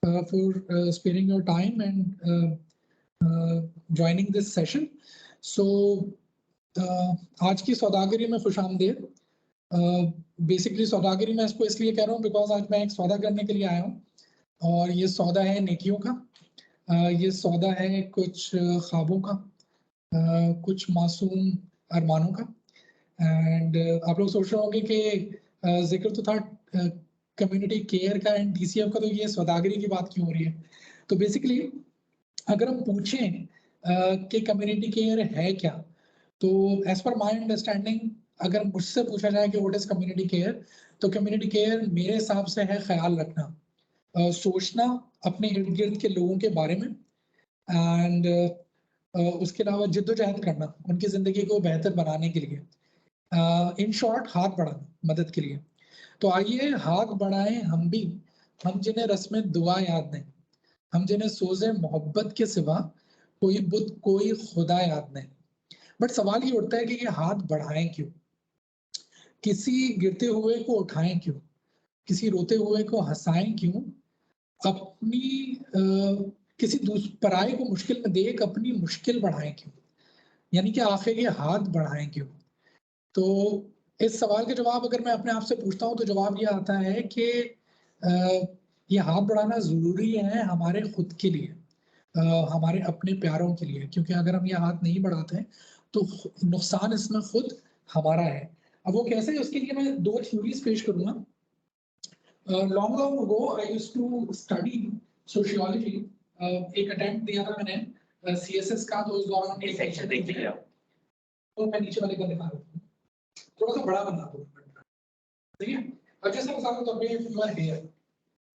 for sparing your time and joining this session. So आज की सौदागरी में खुशामदीद। बेसिकली सौदागरी मैं इसको इसलिए कह रहा हूँ बिकॉज आज मैं एक सौदा करने के लिए आया हूँ और ये सौदा है नेकियों का, ये सौदा है कुछ ख्वाबों का, कुछ मासूम अरमानों का। एंड आप लोग सोच रहे होंगे कि जिक्र तो था कम्युनिटी केयर का एंड DCF का, तो ये सौदागरी की बात क्यों हो रही है? तो बेसिकली अगर हम पूछें कि कम्युनिटी केयर है क्या, तो एज पर माय अंडरस्टैंडिंग अगर मुझसे पूछा जाए कि व्हाट इज कम्युनिटी केयर, तो कम्युनिटी केयर मेरे हिसाब से है ख्याल रखना, सोचना अपने इर्द गिर्द के लोगों के बारे में एंड उसके अलावा जिद्दोजहद करना उनकी ज़िंदगी को बेहतर बनाने के लिए। इन शॉर्ट हाथ बढ़ाना मदद के लिए। तो आइए हाथ बढ़ाएं हम भी, हम जिन्हें रस्में दुआ याद नहीं, हम जिन्हें सोज़े मोहब्बत के सिवा कोई बुत कोई खुदा याद नहीं। बट सवाल ये उठता है कि ये हाथ बढ़ाएं क्यों? किसी गिरते हुए को उठाएं क्यों? किसी रोते हुए को हंसाएं क्यों? अपनी किसी पराये को मुश्किल में देख अपनी मुश्किल बढ़ाएं क्यों? यानी कि आखिर ये हाथ बढ़ाएं क्यों? तो इस सवाल के जवाब अगर मैं अपने आप से पूछता हूँ तो जवाब ये आता है कि ये हाथ बढ़ाना ज़रूरी है हमारे खुद के लिए, हमारे अपने प्यारों के लिए, क्योंकि अगर हम ये हाथ नहीं बढ़ाते हैं तो नुकसान इसमें खुद हमारा है। अब वो कैसे है उसके लिए मैं 2 थ्योरीज पेश करूँगा। Long ago I used to study sociology. एक अटेम्प्ट दिया था मैंने CSS का, तो उस दौरान एक सेक्शन देख लिया। तो मैं नीचे वाले का दिखा रहा हूँ, थोड़ा सा बड़ा बना दो, ठीक है? अब जैसे मिसाल के तौर पे you are here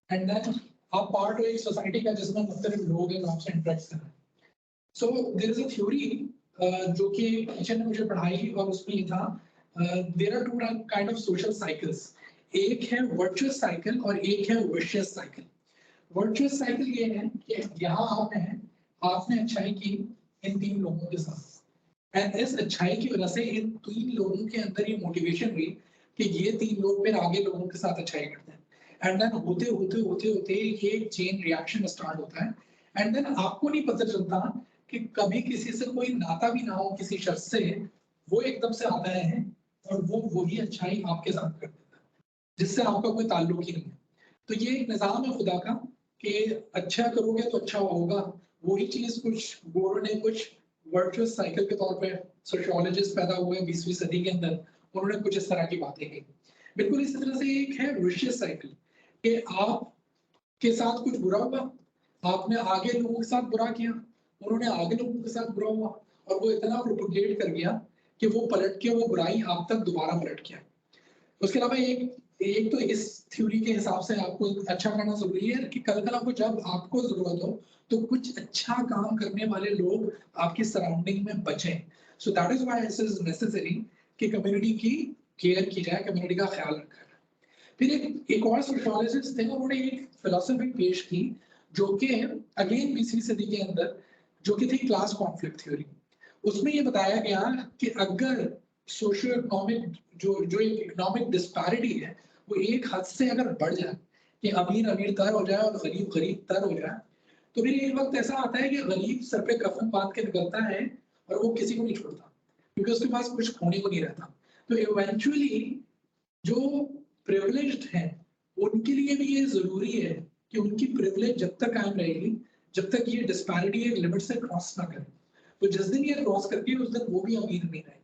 and then आप पार्ट हो एक सोसाइटी का जिसमें मुख्तलिफ लोग हैं, आपसे इंटरेक्ट कर रहे हैं। So there is a theory जो कि टीचर ने मुझे पढ़ाई और उसमें ये था there are 2 kind of social cycles. एक है वर्चुअस साइकिल और एक है विशियस साइकिल। वर्चुअस साइकिल ये है कि यहाँ आप हैं, आपने अच्छाई की इन 3 लोगों के साथ, एंड इस अच्छाई की वजह से इन 3 लोगों के अंदर ये मोटिवेशन हुई कि ये 3 लोग फिर आगे लोगों के साथ अच्छाई करते हैं, एंड देन होते होते होते होते ये चेन रिएक्शन स्टार्ट होता है। एंड देन आपको नहीं पता चलता कि कभी किसी से कोई नाता भी ना हो किसी शख्स से, वो एकदम से आता है और वो वही अच्छाई आपके साथ कर देता है जिससे आपका कोई ताल्लुक ही नहीं है। तो ये एक निज़ाम है खुदा का कि अच्छा करोगे तो अच्छा होगा। वही चीज कुछ गोरो ने कुछ वर्चुअस साइकिल के तौर पे सोशियोलॉजिस्ट पैदा हुए 20वीं सदी के अंदर, उन्होंने कुछ इस तरह की बातें की। बिल्कुल इसी तरह से एक है विशियस साइकिल कि आप के साथ कुछ बुरा हुआ, आपने आगे लोगों के साथ बुरा किया, उन्होंने आगे लोगों के साथ बुरा हुआ और वो इतना प्रोपोगेट कर गया कि वो पलट के वो बुराई आप तक दोबारा पलट गया। उसके अलावा एक तो इस थ्योरी के हिसाब से आपको अच्छा करना जरूरी है कि कल को जब आपको जरूरत हो तो कुछ अच्छा काम करने वाले लोग आपकी सराउंडिंग में बचें। सो that is why it is necessary कि कम्युनिटी की केयर की जाए, कम्युनिटी का ख्याल रखा जाए। फिर एक और सोशियोलॉजिस्ट थे, उन्होंने एक फिलॉसफी पेश की जो कि अगेन 20वीं सदी के अंदर, जो कि थी क्लास कॉन्फ्लिक्ट थ्योरी। उसमें ये बताया गया कि अगर सोशियो इकोनॉमिक जो एक इकोनॉमिक डिस्पैरिटी है वो एक हद से अगर बढ़ जाए कि अमीर अमीर तर हो जाए और गरीब गरीब तर हो जाए, तो फिर एक वक्त ऐसा आता है कि गरीब सर पे कफन बांध के निकलता है और वो किसी को नहीं छोड़ता क्योंकि उसके पास कुछ खोने को नहीं रहता। तो इवेंचुअली जो प्रिविलेज्ड हैं उनके लिए भी ये जरूरी है कि उनकी प्रिविलेज जब तक कायम रहेगी जब तक ये डिस्पैरिटी एक लिमिट से क्रॉस ना करे। तो जिस दिन ये क्रॉस करती है उस दिन वो भी अमीर नहीं रहेंगे,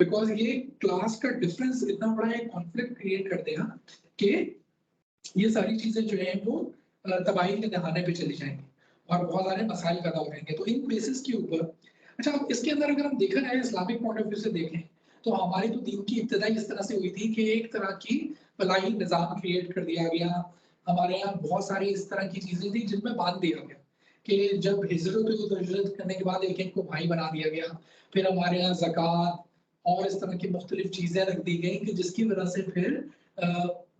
बिकॉज ये क्लास का डिफरेंस इतना बड़ा एक कॉन्फ्लिक्ट क्रिएट कर देगा कि ये सारी चीजें जो है वो तबाही के दहाने पे चली जाएंगी और बहुत सारे मसाइल पैदा हो जाएंगे। तो इन बेसिस के ऊपर अच्छा, अब इसके अंदर अगर हम देखा जाए इस्लामिक पॉइंट ऑफ व्यू से देखें तो हमारी तो दीन की इब्तिदा इस तरह से हुई थी कि एक तरह की फलाही निज़ाम क्रिएट कर दिया गया। हमारे यहाँ बहुत सारी इस तरह की चीजें थी जिनमें बांध दिया गया कि जब हिजरत करने के बाद एक एक को भाई बना दिया गया। फिर हमारे यहाँ ज़कात और इस तरह की मुख्तलिफ चीजें रख दी गई कि जिसकी वजह से फिर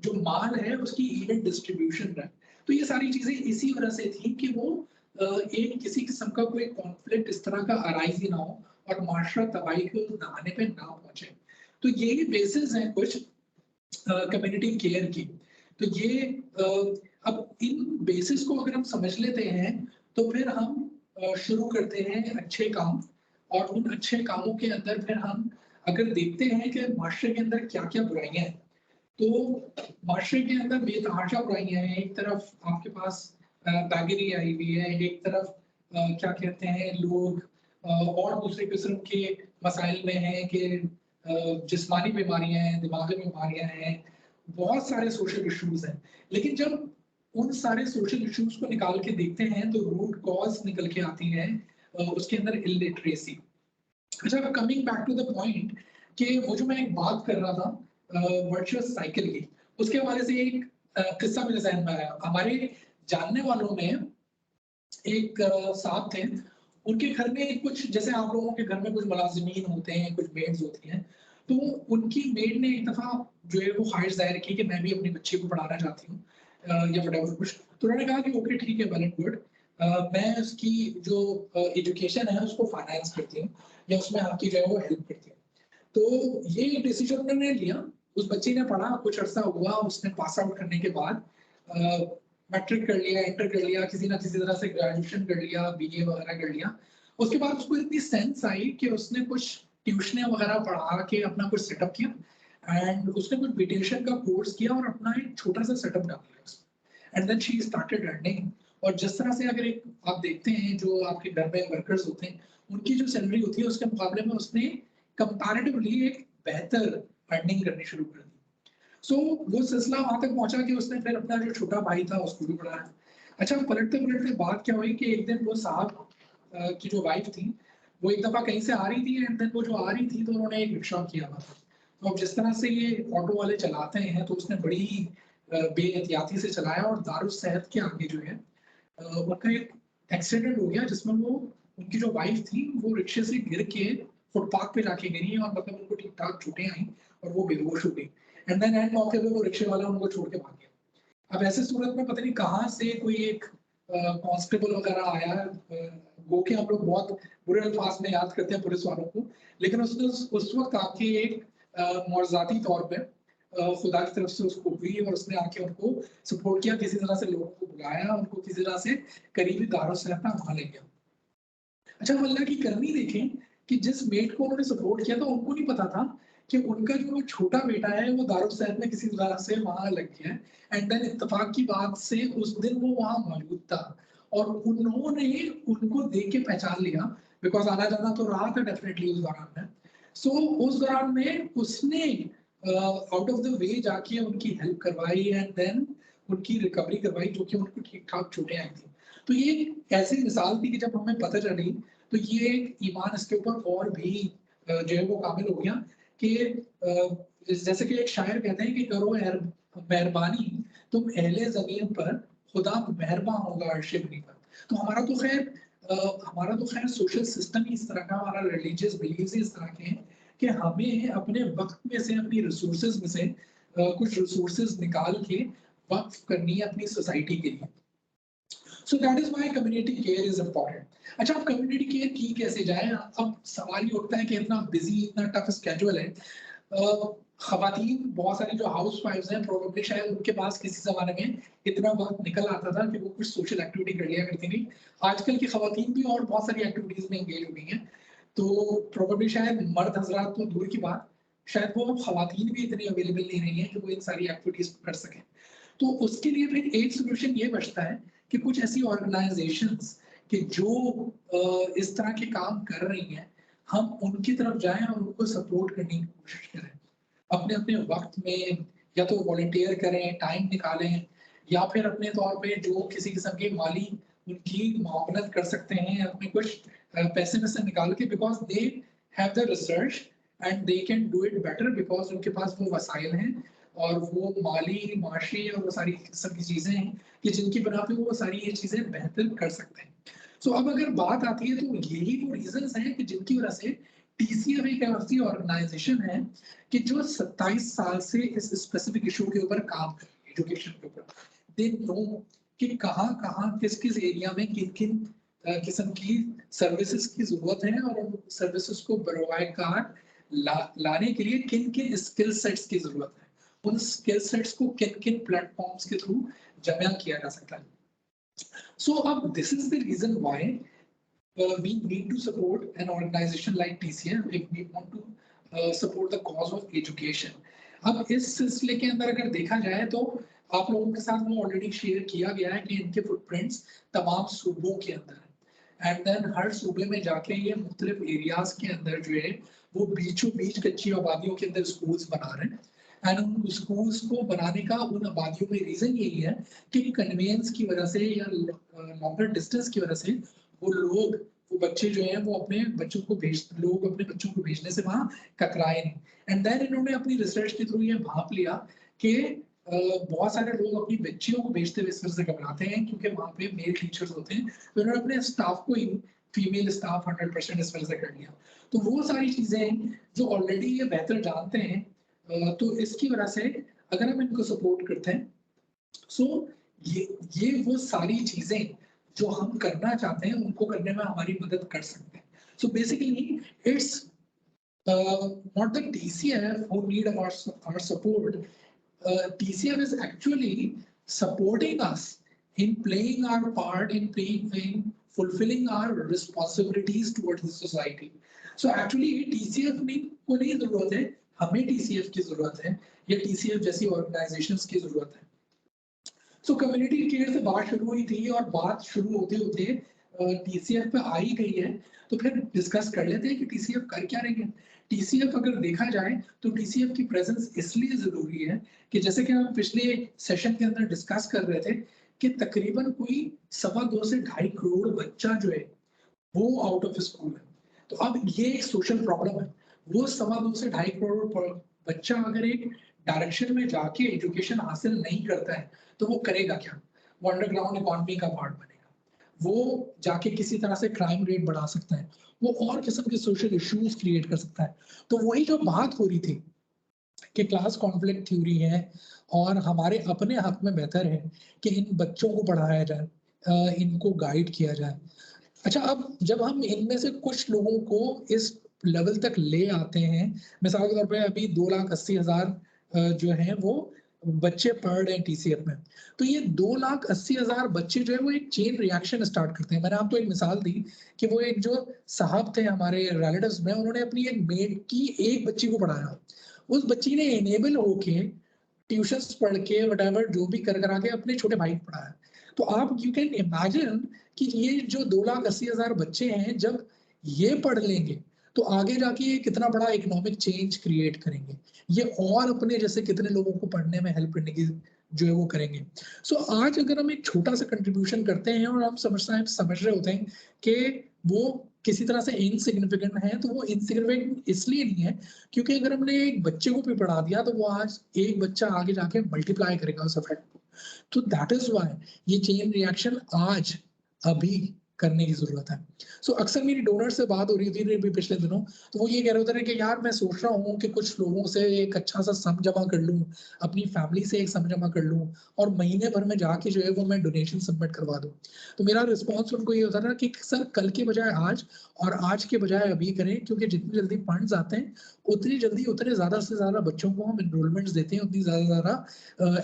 जो माल है उसकी इवन डिस्ट्रीब्यूशन रहे। तो ये सारी चीजें इसी वजह से थी कि वो एक किसी किस्म का कोई कॉन्फ्लिक्ट इस तरह का अराइज ही ना हो और माशरा तबाही के दहाने पे ना पहुंचे। तो यही बेसिस हैं कुछ कम्युनिटी केयर की। तो ये अब इन बेसिस को अगर हम समझ लेते हैं तो फिर हम शुरू करते हैं अच्छे काम, और उन अच्छे कामों के अंदर फिर हम अगर देखते हैं कि माशरे के अंदर क्या क्या बुराइयां हैं, तो माशरे के अंदर बेतहाशा बुराइयां हैं। एक तरफ आपके पास बैगरी आई हुई है, एक तरफ क्या कहते हैं लोग और दूसरे किस्म के मसाइल में हैं कि जिस्मानी बीमारियां हैं, दिमागी बीमारियां हैं, बहुत सारे सोशल इश्यूज हैं। लेकिन जब उन सारे सोशल इश्यूज को निकाल के देखते हैं तो रूट कॉज निकल के आती है उसके अंदर इलिटरेसी। अच्छा, coming back to the point कि वो जो मैं एक बात कर रहा था वर्चुअस साइकिल की, उसके हवाले से एक किस्सा मेरे जहन में आया। हमारे जानने वालों में एक साहब थे, उनके घर में कुछ, जैसे आप लोगों के घर में कुछ मुलाजिमीन होते हैं, कुछ मेड्स होती हैं, तो उनकी मेड ने एक दफा जो है वो ख्वाहिश जाहिर की कि मैं भी अपनी बच्ची को पढ़ाना चाहती हूँ या वटेवर कुछ। तो उन्होंने कहा कि ओके ठीक है, वेल एंड गुड, मैं उसकी जो एजुकेशन है उसको फाइनेंस करती हूँ या उसमें आपकी जो है वो हेल्प करती हूँ। तो ये डिसीजन उन्होंने लिया। उस बच्ची ने पढ़ा, कुछ अर्सा हुआ, उसने पास आउट करने के बाद मैट्रिक कर लिया, इंटर कर लिया, किसी ना किसी तरह से ग्रेजुएशन कर लिया, बीए वगैरह कर लिया। उसके बाद उसको इतनी सेंस आई कि उसने कुछ ट्यूशन वगैरह पढ़ा के अपना कुछ सेटअप किया, एंड उसने कुछ ब्यूटिशियन का कोर्स किया और अपना एक छोटा सा सेटअप डाल लिया उसमें, and then she started earning. और जिस तरह से अगर एक आप देखते हैं जो आपके घर में वर्कर्स होते हैं, उनकी जो सैलरी होती है उसके मुकाबले में उसने कंपैरेटिवली एक बेहतर अर्निंग करनी शुरू कर दी। सो वो सिलसिला वहां तक पहुंचा कि उसने फिर अपना जो छोटा भाई था उसको भी पढ़ाया। अच्छा, पलटते पलटते बात क्या हुई कि एक दिन वो साहब की जो वाइफ थी वो एक दफा कहीं से आ रही थी, एंड देन वो जो आ रही थी तो उन्होंने एक रिक्शा किया हुआ था। तो अब जिस तरह से ये ऑटो वाले चलाते हैं तो उसने बड़ी बेहतियाती से चलाया और दारुस सेहत के आगे जो है उनका एक एक्सीडेंट हो गया, जिसमें वो, उनकी जो वाइफ थी वो रिक्शे से गिर के फुटपाथ पे जाके गिरी और मतलब उनको ठीक ठाक चोटें आई और वो बेहोश हो गई। एंड देन एंड मौके पे वो रिक्शे वाला उनको छोड़ के भाग गया। अब ऐसे सूरत में पता नहीं कहाँ से कोई एक कांस्टेबल वगैरह आया, गो के हम लोग बहुत बुरे अल्फाज में याद करते हैं पुलिस वालों को, लेकिन उसने उस वक्त आके एक मुआवजाती तौर पे खुदा की तरफ से उसको हुई और उसने आके उनको सपोर्ट किया, किसी तरह से लोगों को बुलाया, उनको किसी तरह से करीबी दारों से अपना वहां ले गया। अच्छा, वो अल्लाह की करनी देखें कि जिस मेट को उन्होंने सपोर्ट किया था उनको नहीं पता था कि उनका जो छोटा बेटा है वो दारुल में किसी तरह से वहां लग गया है, एंड देन इत्तेफाक की बात से उस दिन वो वहां मौजूद था और उन्होंने उनको देख के पहचान लिया, बिकॉज आना जाना तो रहा था डेफिनेटली उस दौरान में। सो उस दौरान में उसने आउट ऑफ द वे जाके उनकी हेल्प करवाई एंड देन उनकी रिकवरी करवाई, जो कि उनको ठीक ठाक चोटें आई थी। तो ये एक ऐसी मिसाल थी कि जब हमें पता चली तो ये ईमान इसके ऊपर और भी जो है वो काबिल हो गया कि जैसे कि एक शायर कहते हैं कि करो मेहरबानी तुम अहले जमीन पर, खुदा मेहरबान होगा अर्शे बनी पर। तो हमारा तो खैर सोशल सिस्टम ही इस तरह का, हमारा रिलीजियस बिलीव्स ही इस तरह के हैं कि हमें अपने वक्त में से, अपनी रिसोर्सेज में से कुछ रिसोर्सेज निकाल के वक्फ करनी है अपनी सोसाइटी के लिए। सो that is why community care is important. अच्छा, अब कम्युनिटी केयर की कैसे जाए? अब सवाल ये उठता है कि इतना बिजी, इतना टफ स्केड्यूल है, खवातीन बहुत सारी जो हाउस वाइफ्स हैं प्रोबेबली शायद उनके पास किसी जमाने में इतना वक्त निकल आता था कि वो कुछ सोशल एक्टिविटी कर लिया करती थी। आजकल की खवातीन भी और बहुत सारी एक्टिविटीज में एंगेज हो गई हैं, तो प्रोबेबली शायद मर्द हजरात तो दूर की बात, शायद वो अब खवातीन भी इतनी अवेलेबल नहीं रही हैं कि वो इन सारी एक्टिविटीज कर सकें। तो उसके लिए फिर एक सोल्यूशन ये बचता है कि कुछ ऐसी ऑर्गेनाइजेशंस कि जो इस तरह के काम कर रही हैं, हम उनकी तरफ जाएं और उनको सपोर्ट करने की कोशिश करें। अपने अपने वक्त में या तो वॉलंटियर करें, टाइम निकालें, या फिर अपने तौर पे जो किसी किस्म की माली उनकी मुआवनत कर सकते हैं अपने कुछ पैसे में से निकाल के, because they have the research and they can do it better, because उनके पास वो वसाइल हैं और वो माली, माशी और वो सारी किस्म की चीजें हैं कि जिनकी बना पे वो सारी ये चीजें बेहतर कर सकते हैं। सो अब अगर बात आती है तो यही वो रीजंस हैं कि जिनकी वजह से टीसीएफ एक ऐसी ऑर्गेनाइजेशन है कि जो 27 साल से इस स्पेसिफिक इशू के ऊपर काम कर रही है, एजुकेशन के ऊपर। दे नो कि कहाँ कहाँ किस किस एरिया में किन किन किस्म की सर्विसेज की जरूरत है और उन सर्विसेज को बरवाकार लाने के लिए किन किन स्किल सेट्स की जरूरत है। उन स्किल सेट्स को किन किन प्लेटफॉर्म्स के थ्रू जमा किया जा सकता है. So this is the reason why we need to support an organization like TCF if we want to support the cause of education. अब इस सिलसिले के अंदर अगर देखा जाए तो आप लोगों के साथ में ऑलरेडी शेयर किया गया है कि इनके फुटप्रिंट्स तमाम सूबों के अंदर है एंड देन हर सूबे में जाके ये मुख्तलिफ एरियाज के अंदर जो है वो बीचों बीच कच्ची आबादियों के अंदर स्कूल्स बना रहे हैं. एंड उन स्कूल्स को बनाने का उन आबादियों में रीजन यही है कि कन्वेंस की वजह से या लॉन्गर डिस्टेंस की वजह से वो बच्चे जो हैं वो अपने बच्चों को भेजने से वहाँ कतराए नहीं. एंड देन इन्होंने अपनी रिसर्च के थ्रू ये भाप लिया कि बहुत सारे लोग अपनी बच्चियों को भेजते हुए इस तरह से घबराते हैं क्योंकि वहाँ पे मेल टीचर्स होते हैं, तो इन्होंने अपने स्टाफ को ही फीमेल स्टाफ 100% इस तरह से कर लिया. तो वो सारी चीजें जो ऑलरेडी ये बेहतर जानते हैं, तो इसकी वजह से अगर हम इनको सपोर्ट करते हैं, सो ये वो सारी चीजें जो हम करना चाहते हैं उनको करने में हमारी मदद कर सकते हैं. So basically it's not the TCF who need our support. TCF is actually supporting us in playing our part in fulfilling our responsibilities towards the society. So actually TCF को नहीं जरूरत है, हमें TCF की जरूरत है या TCF जैसी ऑर्गेनाइजेशंस की जरूरत है. So कम्युनिटी केयर से बात शुरू हुई थी और बात शुरू होते होते TCF पे आ ही गई है, तो फिर डिस्कस कर लेते हैं कि TCF कर क्या रही है. TCF अगर देखा जाए तो TCF की प्रेजेंस इसलिए जरूरी है कि जैसे कि हम पिछले सेशन के अंदर डिस्कस कर रहे थे कि तकरीबन कोई 2.25 से 2.5 करोड़ बच्चा जो है वो आउट ऑफ स्कूल है. तो अब ये एक सोशल प्रॉब्लम है. वो 2.25 से 2.5 करोड़ बच्चा अगर एक डायरेक्शन में जाके एजुकेशन हासिल नहीं करता है तो वो करेगा क्या? वो अंडरग्राउंड इकोनॉमी का पार्ट बनेगा, वो जाके किसी तरह से क्राइम रेट बढ़ा सकता है, वो और किस्म के सोशल इश्यूज क्रिएट कर सकता है. तो वही जो बात हो रही थी कि क्लास कॉन्फ्लिक्ट थ्योरी है और हमारे अपने हक में बेहतर है कि इन बच्चों को पढ़ाया जाए, इनको गाइड किया जाए. अच्छा, अब जब हम इनमें से कुछ लोगों को इस लेवल तक ले आते हैं, मिसाल के तौर पे अभी 2,80,000 जो हैं वो बच्चे पढ़ रहे हैं TCF में, तो ये 2,80,000 बच्चे जो है वो एक चेन रिएक्शन स्टार्ट करते हैं. मैंने आपको एक मिसाल दी कि वो एक जो साहब थे हमारे रिलेटिव्स में, उन्होंने अपनी एक मेड की एक बच्ची को पढ़ाया. उस बच्ची ने एनेबल होके ट्यूशंस पढ़ के वटएवर जो भी कर करा के अपने छोटे भाई को पढ़ाया. तो आप यू कैन इमेजिन कि ये जो 2,80,000 बच्चे हैं जब ये पढ़ लेंगे तो आगे जाके ये कितना बड़ा इकोनॉमिक चेंज क्रिएट करेंगे, ये और अपने जैसे कितने लोगों को पढ़ने में हेल्प करने की जो है वो करेंगे. सो आज अगर हम एक छोटा सा कंट्रीब्यूशन करते हैं और हम समझ रहे होते हैं कि वो किसी तरह से इनसिग्निफिकेंट है, तो वो इनसिग्निफिकेंट इसलिए नहीं है क्योंकि अगर हमने एक बच्चे को भी पढ़ा दिया तो वो आज एक बच्चा आगे जाके मल्टीप्लाई करेगा उस इफेक्ट को. तो दैट इज व्हाई ये चेन रिएक्शन आज अभी करने की जरूरत है. सो अक्सर मेरी डोनर से बात हो रही थी भी पिछले दिनों, तो वो ये कह रहे होते हैं कि यार मैं सोच रहा हूँ कि कुछ लोगों से एक अच्छा सा सम जमा कर लूँ, अपनी फैमिली से एक सम जमा कर लूँ और महीने भर में जाके जो है वो मैं डोनेशन सबमिट करवा दूँ. तो मेरा रिस्पॉन्स उनको ये होता था कि सर कल के बजाय आज और आज के बजाय अभी करें, क्योंकि जितनी जल्दी फंड्स आते हैं उतनी जल्दी उतने ज्यादा से ज्यादा बच्चों को हम एनरोलमेंट्स देते हैं, उतनी ज्यादा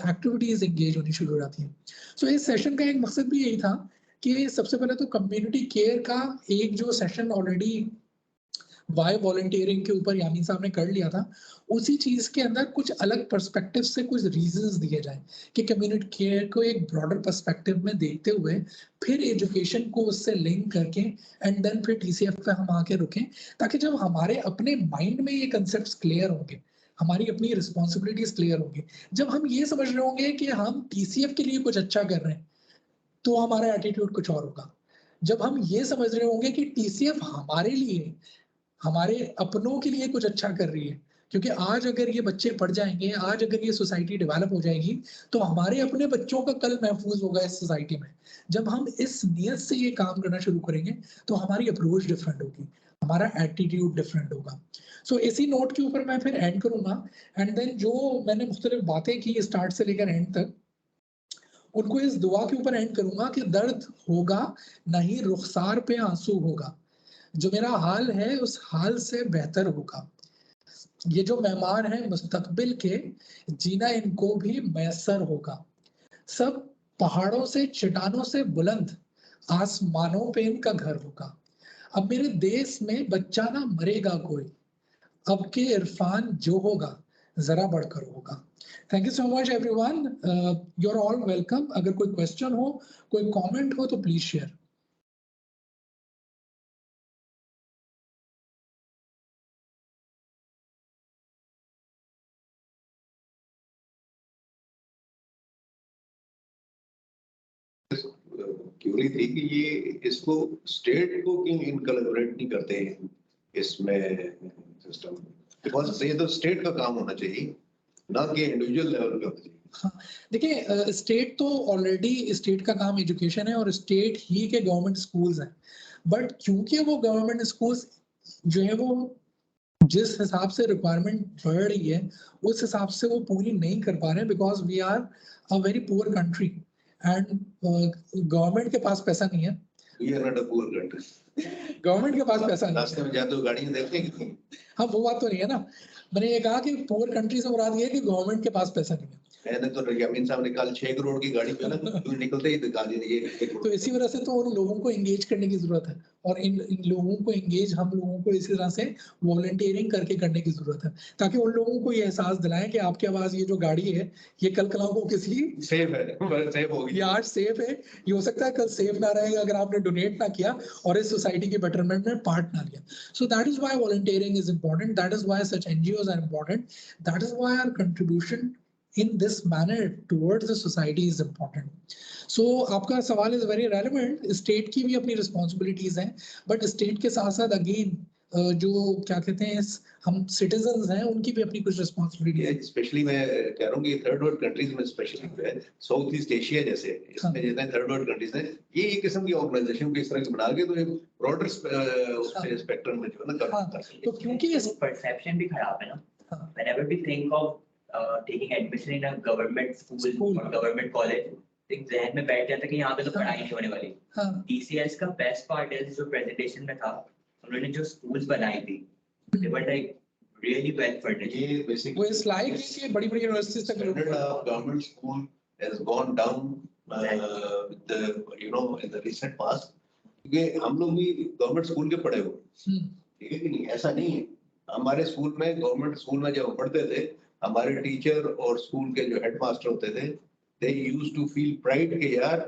एक्टिविटीज एंगेज होनी शुरू हो जाती है. सो इस सेशन का एक मकसद भी यही था कि सबसे पहले तो कम्युनिटी केयर का एक जो सेशन ऑलरेडी वाई वॉलंटियरिंग के ऊपर यामीन साहब ने कर लिया था, उसी चीज के अंदर कुछ अलग पर्सपेक्टिव से कुछ रीजंस दिए जाए कि कम्युनिटी केयर को एक ब्रॉडर पर्सपेक्टिव में देखते हुए फिर एजुकेशन को उससे लिंक करके एंड देन फिर TCF पे हम आके रुकें, ताकि जब हमारे अपने माइंड में ये कंसेप्ट क्लियर होंगे, हमारी अपनी रिस्पॉन्सिबिलिटीज क्लियर होंगी, जब हम ये समझ रहे होंगे कि हम TCF के लिए कुछ अच्छा कर रहे हैं तो हमारा एटीट्यूड कुछ और होगा. जब हम ये समझ रहे होंगे कि TCF हमारे लिए, हमारे अपनों के लिए कुछ अच्छा कर रही है, क्योंकि आज अगर ये बच्चे पढ़ जाएंगे, आज अगर ये सोसाइटी डेवलप हो जाएगी तो हमारे अपने बच्चों का कल महफूज होगा इस सोसाइटी में. जब हम इस नियत से ये काम करना शुरू करेंगे तो हमारी अप्रोच डिफरेंट होगी, हमारा एटीट्यूड डिफरेंट होगा. सो इसी नोट के ऊपर मैं फिर एंड करूंगा एंड देन जो मैंने मुख्तलिफ बातें की स्टार्ट से लेकर एंड तक, उनको इस दुआ के ऊपर एंड करूंगा कि दर्द होगा नहीं रुखसार पे आंसू होगा, जो मेरा हाल है उस हाल से बेहतर होगा. ये जो मेहमान हैं मुस्तकबिल के, जीना इनको भी मैसर होगा। सब पहाड़ों से चट्टानों से बुलंद, आसमानों पे इनका घर होगा। अब मेरे देश में बच्चा ना मरेगा कोई, अब के इरफान जो होगा जरा बढ़कर होगा। Thank you so much everyone, you are all welcome. अगर कोई क्वेश्चन हो, कोई कमेंट हो तो प्लीज शेयर। क्यूरी थी कि ये इसको स्टेट को क्यों इनकलबरेट नहीं करते हैं इसमें सिस्टम, बिकॉज ये तो स्टेट का काम होना चाहिए, ना कि इंडिविजुअल लेवल पे होना चाहिए। हाँ, देखिए स्टेट तो ऑलरेडी स्टेट का काम एजुकेशन है और स्टेट ही के गवर्नमेंट स्कूल्स हैं, बट क्योंकि वो गवर्नमेंट स्कूल्स जो है वो जिस हिसाब से रिक्वायरमेंट बढ़ रही है उस हिसाब से वो पूरी नहीं कर पा रहे हैं, because we are a very poor country and government के पास पैसा नहीं है। We are not a poor country. Government के पास पैसा नहीं रास्ते में जाते हो गाड़ियां देखते हैं कितनी? हाँ, वो बात तो नहीं है ना। मैंने ये कहा कि पुअर कंट्री से मुराद ये है कि गवर्नमेंट के पास पैसा नहीं है। मैंने तो यामीन साहब ने कल 6 करोड़ की गाड़ी पे ना निकलते ही दिखा दी ये। तो इसी वजह से तो उन लोगों को एंगेज करने की जरूरत है, और इन लोगों को एंगेज हम लोगों को इसी तरह से वॉलंटियरिंग करके करने की जरूरत है, ताकि उन लोगों को ये एहसास दिलाएं कि आपके पास ये जो गाड़ी है ये कल को किसी सेफ है, सेफ होगी, ये आज सेफ है, ये हो सकता है कल सेफ ना रहेगा अगर आपने डोनेट ना किया और इस सोसाइटी के बेटरमेंट में पार्ट ना लिया। So that is why volunteering is important, that is why such NGOs are important, that is why our contribution in this manner towards the society is important. So आपका सवाल is very relevant, state की भी अपनी responsibilities हैं, but state के साथ साथ again जो क्या कहते हैं हम सिटीजन्स हैं उनकी भी अपनी कुछ रिस्पॉन्सिबिलिटी है। स्पेशली मैं कह रहा हूँ कि थर्ड वर्ल्ड कंट्रीज में स्पेशली है, साउथ ईस्ट एशिया जैसे इसमें जितने थर्ड वर्ल्ड कंट्रीज हैं, ये एक किस्म की ऑर्गेनाइजेशन को इस तरह से बना के तो एक ब्रॉडर स्पेक्ट्रम में जो है ना कर सकते हैं। तो क्योंकि इस परसेप्शन भी खराब है ना, whenever we think of taking admission in a government school or government college, एक जहन में बैठ जाता है कि यहाँ पे तो पढ़ाई नहीं होने वाली। TCS का बेस्ट पार्ट है जो प्रेजेंटेशन में था, उन्होंने जो स्कूल्स बनाई थी, they were like really well funded. ये बेसिकली वो इस लाइक कि बड़ी-बड़ी यूनिवर्सिटीज तक standard of government school has gone down with the in the recent past, क्योंकि हम लोग भी गवर्नमेंट स्कूल के पढ़े हुए, ठीक है कि नहीं? ऐसा नहीं है, हमारे स्कूल में गवर्नमेंट स्कूल में जब पढ़ते थे हमारे टीचर और स्कूल के जो हेडमास्टर होते थे, they used to feel pride कि यार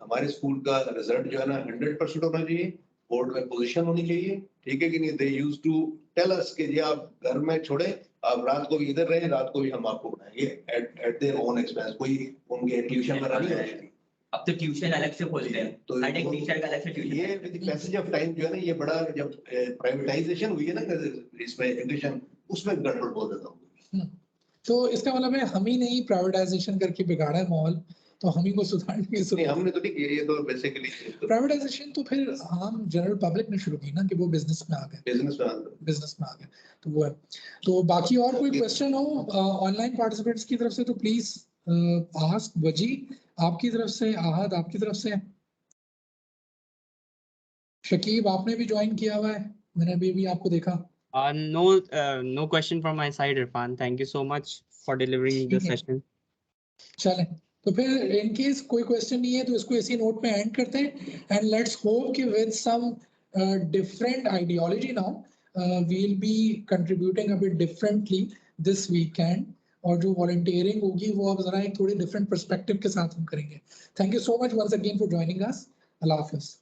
हमारे स्कूल का रिजल्ट जो है ना 100% होना चाहिए, बोर्ड में पोजीशन होनी चाहिए, ठीक है कि नहीं? They used to tell us कि जी आप घर में छोड़े, आप रात को भी इधर रहे, रात को भी हम आपको पढ़ाएंगे एट देयर ओन एक्सपेंस, कोई उनके ट्यूशन में नहीं होती थी। अब तो ट्यूशन अलग से खोलते हैं, तो हर एक टीचर का अलग से ट्यूशन। ये with the passage of time जो है ना, ये बड़ा जब प्राइवेटाइजेशन हुई है ना इसमें एजुकेशन, उसमें गड़बड़ बोल देता हूँ। तो इसका मतलब है हम ही नहीं प्राइवेटाइजेशन करके बिगाड़ा है माहौल, तो हम ही को सुधारने की जरूरत है। हमने तो नहीं किया, ये तो बेसिकली प्राइवेटाइजेशन तो फिर हम जनरल पब्लिक ने शुरू की ना कि वो बिजनेस में आ गए, बिजनेस में आ गए, तो वो है। तो बाकी और कोई क्वेश्चन हो ऑनलाइन पार्टिसिपेंट्स की तरफ से तो प्लीज आस्क। वजी आपकी तरफ से, आहद आपकी तरफ से, शकीब आपने भी ज्वाइन किया हुआ है, मैंने भी आपको देखा। No question from my side, Irfan. Thank you so much for delivering the session. चलें, तो फिर इन केस कोई क्वेश्चन नहीं है तो इसको इसी नोट पे एंड करते हैं, एंड लेट्स होप कि with some different ideology now we will be contributing a bit differently this weekend, और जो वॉलंटियरिंग होगी वो अब जरा एक थोड़ी डिफरेंट पर्सपेक्टिव के साथ हम करेंगे। Thank you so much once again for joining us. Allah हाफिज।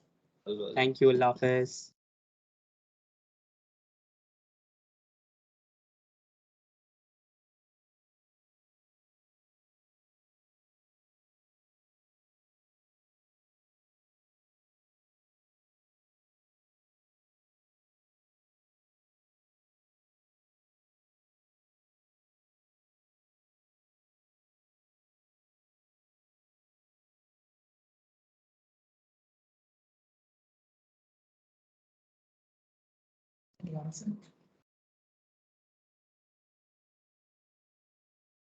Thank you. Allah Hafiz.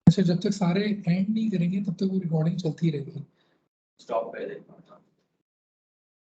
अच्छा, जब तक सारे एंड नहीं करेंगे तब तक वो रिकॉर्डिंग चलती रहेगी। स्टॉप कर देता हूँ।